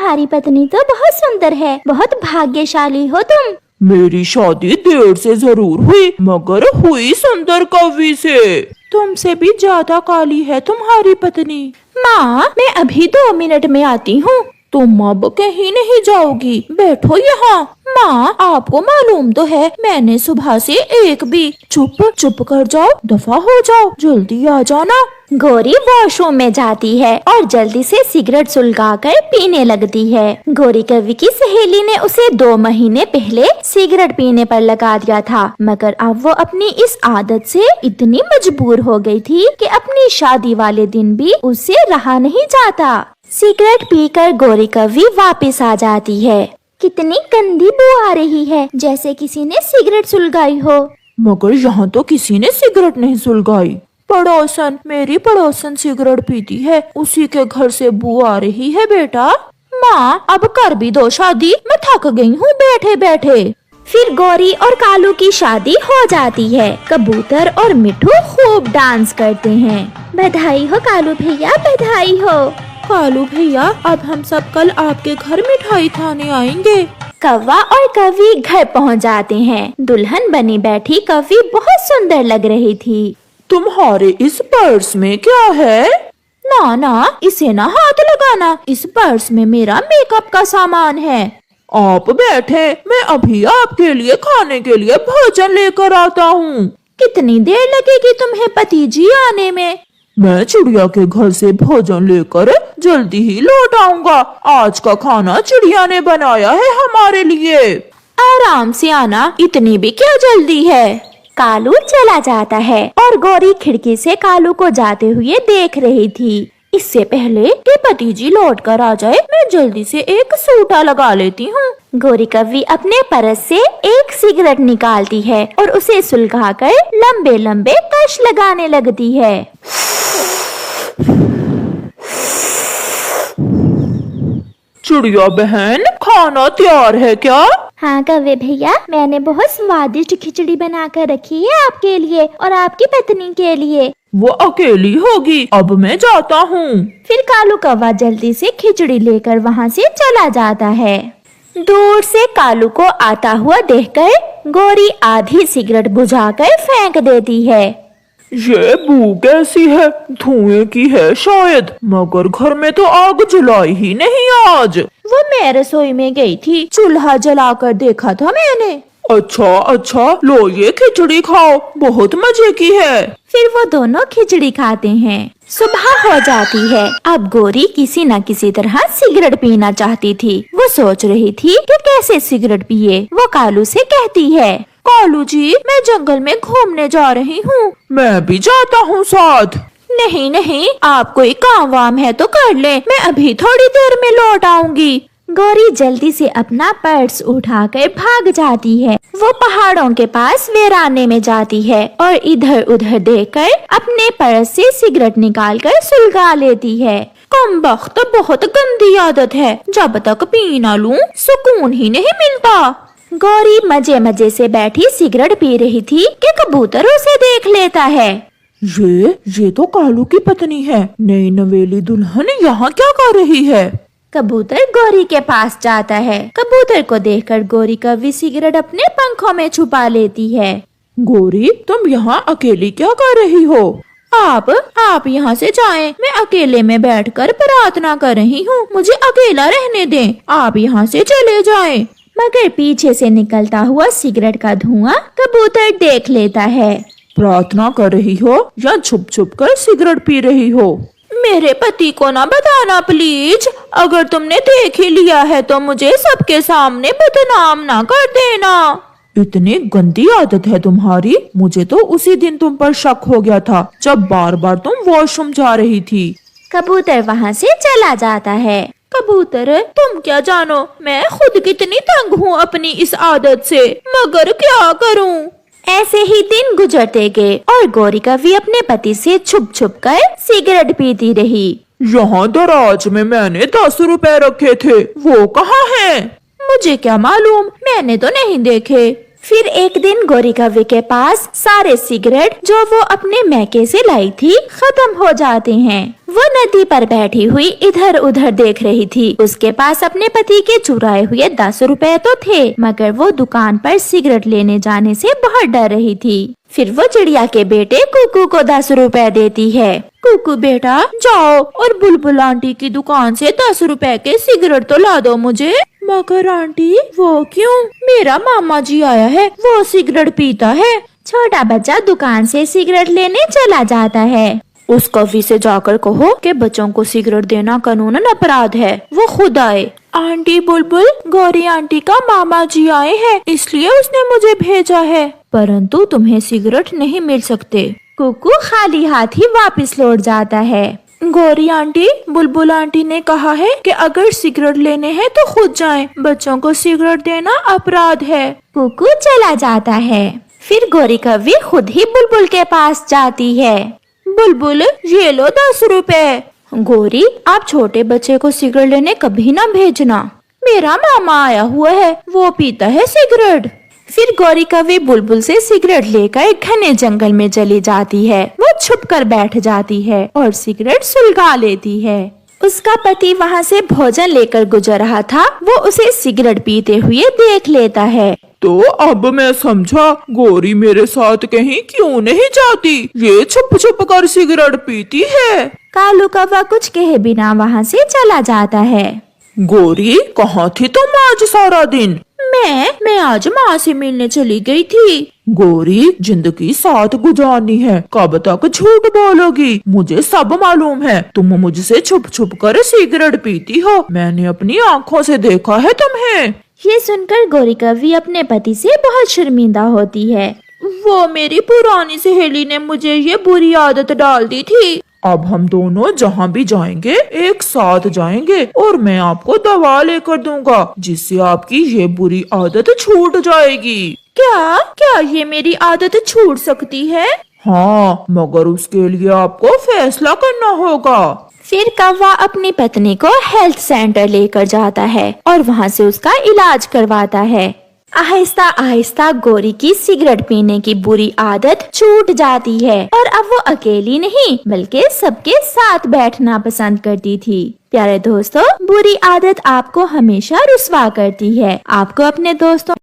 तुम्हारी पत्नी तो बहुत सुंदर है, बहुत भाग्यशाली हो तुम। मेरी शादी देर से जरूर हुई, मगर हुई सुंदर कवि से। तुमसे भी ज्यादा काली है तुम्हारी पत्नी। माँ, मैं अभी 2 मिनट में आती हूँ। तुम अब कहीं नहीं जाओगी, बैठो यहाँ। माँ, आपको मालूम तो है मैंने सुबह से एक भी चुप कर जाओ, दफा हो जाओ, जल्दी आ जाना। गौरी वॉशरूम में जाती है और जल्दी से सिगरेट सुलगाकर पीने लगती है। गौरी कवि की सहेली ने उसे 2 महीने पहले सिगरेट पीने पर लगा दिया था, मगर अब वो अपनी इस आदत से इतनी मजबूर हो गई थी कि अपनी शादी वाले दिन भी उससे रहा नहीं जाता। सिगरेट पीकर गौरी कवि वापस आ जाती है। कितनी गंदी बू आ रही है, जैसे किसी ने सिगरेट सुलगाई हो। मगर यहाँ तो किसी ने सिगरेट नहीं सुलगाई। मेरी पड़ोसन सिगरेट पीती है, उसी के घर से बू आ रही है बेटा। माँ, अब कर भी दो शादी, मैं थक गई हूँ बैठे बैठे। फिर गौरी और कालू की शादी हो जाती है। कबूतर और मिठू खूब डांस करते हैं। बधाई हो कालू भैया, बधाई हो। कालू भैया, अब हम सब कल आपके घर मिठाई खाने आएंगे। कौवा और कवि घर पहुंच जाते हैं। दुल्हन बनी बैठी कवि बहुत सुंदर लग रही थी। तुम्हारे इस पर्स में क्या है? ना, इसे ना हाथ लगाना, इस पर्स में मेरा मेकअप का सामान है। आप बैठे, मैं अभी आपके लिए खाने के लिए भोजन लेकर आता हूँ। कितनी देर लगेगी तुम्हें पति जी आने में? मैं चिड़िया के घर से भोजन लेकर जल्दी ही लौट आऊंगा। आज का खाना चिड़िया ने बनाया है हमारे लिए। आराम से आना, इतनी भी क्या जल्दी है। कालू चला जाता है और गौरी खिड़की से कालू को जाते हुए देख रही थी। इससे पहले कि पति जी लौट कर आ जाए, मैं जल्दी से एक सूटा लगा लेती हूँ। गौरी कवि अपने परस से एक सिगरेट निकालती है और उसे सुलगाकर लंबे लंबे कश लगाने लगती है। चिड़िया बहन, खाना तैयार है क्या? हाँ कौवे भैया, मैंने बहुत स्वादिष्ट खिचड़ी बनाकर रखी है आपके लिए और आपकी पत्नी के लिए। वो अकेली होगी, अब मैं जाता हूँ। फिर कालू कौवा जल्दी से खिचड़ी लेकर वहाँ से चला जाता है। दूर से कालू को आता हुआ देखकर गौरी आधी सिगरेट बुझाकर फेंक देती है। ये बू कैसी है? धुएं की है शायद, मगर घर में तो आग जलाई ही नहीं आज। वो मैं रसोई में गई थी, चूल्हा जलाकर देखा था मैंने। अच्छा, लो ये खिचड़ी खाओ, बहुत मजे की है। फिर वो दोनों खिचड़ी खाते हैं। सुबह हो जाती है। अब गौरी किसी न किसी तरह सिगरेट पीना चाहती थी। वो सोच रही थी कि कैसे सिगरेट पिए। वो कालू से कहती है, कालू जी, मैं जंगल में घूमने जा रही हूँ। मैं भी जाता हूँ साथ। नहीं, आप कोई काम वाम है तो कर ले, मैं अभी थोड़ी देर में लौट आऊंगी। गौरी जल्दी से अपना पर्स उठाकर भाग जाती है। वो पहाड़ों के पास वीराने में जाती है और इधर उधर देखकर अपने पर्स से सिगरेट निकालकर सुलगा लेती है। कमबख्त, बहुत गंदी आदत है, जब तक पी ना लूं सुकून ही नहीं मिलता। गौरी मजे मजे से बैठी सिगरेट पी रही थी कि कबूतर उसे देख लेता है। ये तो कालू की पत्नी है। नई नवेली दुल्हन यहाँ क्या कर रही है? कबूतर गौरी के पास जाता है। कबूतर को देखकर गौरी कवि सिगरेट अपने पंखों में छुपा लेती है। गौरी, तुम यहाँ अकेली क्या कर रही हो? आप यहाँ से जाएं, मैं अकेले में बैठकर प्रार्थना कर रही हूँ, मुझे अकेला रहने दें, आप यहाँ से चले जाएं। मगर पीछे से निकलता हुआ सिगरेट का धुआं कबूतर देख लेता है। प्रार्थना कर रही हो या छुप छुप कर सिगरेट पी रही हो? मेरे पति को ना बताना प्लीज। अगर तुमने देख ही लिया है तो मुझे सबके सामने बदनाम ना कर देना। इतनी गंदी आदत है तुम्हारी। मुझे तो उसी दिन तुम पर शक हो गया था जब बार बार तुम वॉशरूम जा रही थी। कबूतर वहाँ से चला जाता है। कबूतर, तुम क्या जानो मैं खुद कितनी तंग हूँ अपनी इस आदत से, मगर क्या करूँ। ऐसे ही दिन गुजरते गए और गौरी कवि अपने पति से छुप छुप कर सिगरेट पीती रही। यहाँ दराज में मैंने 10 रुपए रखे थे, वो कहाँ हैं? मुझे क्या मालूम, मैंने तो नहीं देखे। फिर एक दिन गोरी कव्वे के पास सारे सिगरेट जो वो अपने मैके से लाई थी खत्म हो जाते हैं। वो नदी पर बैठी हुई इधर उधर देख रही थी। उसके पास अपने पति के चुराए हुए 10 रुपए तो थे, मगर वो दुकान पर सिगरेट लेने जाने से बहुत डर रही थी। फिर वो चिड़िया के बेटे कुकू को 10 रुपए देती है। कुकू बेटा जाओ और बुलबुल आंटी की दुकान से 10 रुपए के सिगरेट तो ला दो मुझे। मगर आंटी वो क्यों? मेरा मामा जी आया है, वो सिगरेट पीता है। छोटा बच्चा दुकान से सिगरेट लेने चला जाता है। उस कवि से जाकर कहो कि बच्चों को सिगरेट देना कानूनन अपराध है, वो खुद आए। आंटी बुलबुल, गौरी आंटी का मामा जी आए हैं, इसलिए उसने मुझे भेजा है, परंतु तुम्हें सिगरेट नहीं मिल सकते। कुकू खाली हाथ ही वापस लौट जाता है। गौरी आंटी, बुलबुल आंटी ने कहा है कि अगर सिगरेट लेने हैं तो खुद जाएं, बच्चों को सिगरेट देना अपराध है। कुकू चला जाता है। फिर गौरी कव्वी खुद ही बुलबुल के पास जाती है। बुलबुल ये लो 10 रुपए। गौरी, आप छोटे बच्चे को सिगरेट लेने कभी ना भेजना, मेरा मामा आया हुआ है, वो पीता है सिगरेट। फिर गौरी कव्वी बुलबुल से सिगरेट लेकर घने जंगल में चली जाती है। वो छुप कर बैठ जाती है और सिगरेट सुलगा लेती है। उसका पति वहाँ से भोजन लेकर गुजर रहा था। वो उसे सिगरेट पीते हुए देख लेता है। तो अब मैं समझा गौरी मेरे साथ कहीं क्यों नहीं जाती, ये छुप छुप कर सिगरेट पीती है। कालू कौवा कुछ कहे बिना वहाँ से चला जाता है। गौरी कहाँ थी तुम आज सारा दिन? मैं आज माँ से मिलने चली गई थी। गौरी, जिंदगी साथ गुजारनी है, कब तक झूठ बोलोगी? मुझे सब मालूम है, तुम मुझसे छुप छुप कर सिगरेट पीती हो, मैंने अपनी आँखों से देखा है तुम्हें। ये सुनकर गौरी कव्वी अपने पति से बहुत शर्मिंदा होती है। वो मेरी पुरानी सहेली ने मुझे ये बुरी आदत डाल दी थी। अब हम दोनों जहाँ भी जाएंगे एक साथ जाएंगे और मैं आपको दवा लेकर दूंगा जिससे आपकी ये बुरी आदत छूट जाएगी। क्या ये मेरी आदत छूट सकती है? हाँ, मगर उसके लिए आपको फैसला करना होगा। फिर कौवा अपनी पत्नी को हेल्थ सेंटर लेकर जाता है और वहाँ से उसका इलाज करवाता है। आहिस्ता आहिस्ता गौरी की सिगरेट पीने की बुरी आदत छूट जाती है और अब वो अकेली नहीं बल्कि सबके साथ बैठना पसंद करती थी। प्यारे दोस्तों, बुरी आदत आपको हमेशा रुस्वा करती है। आपको अपने दोस्तों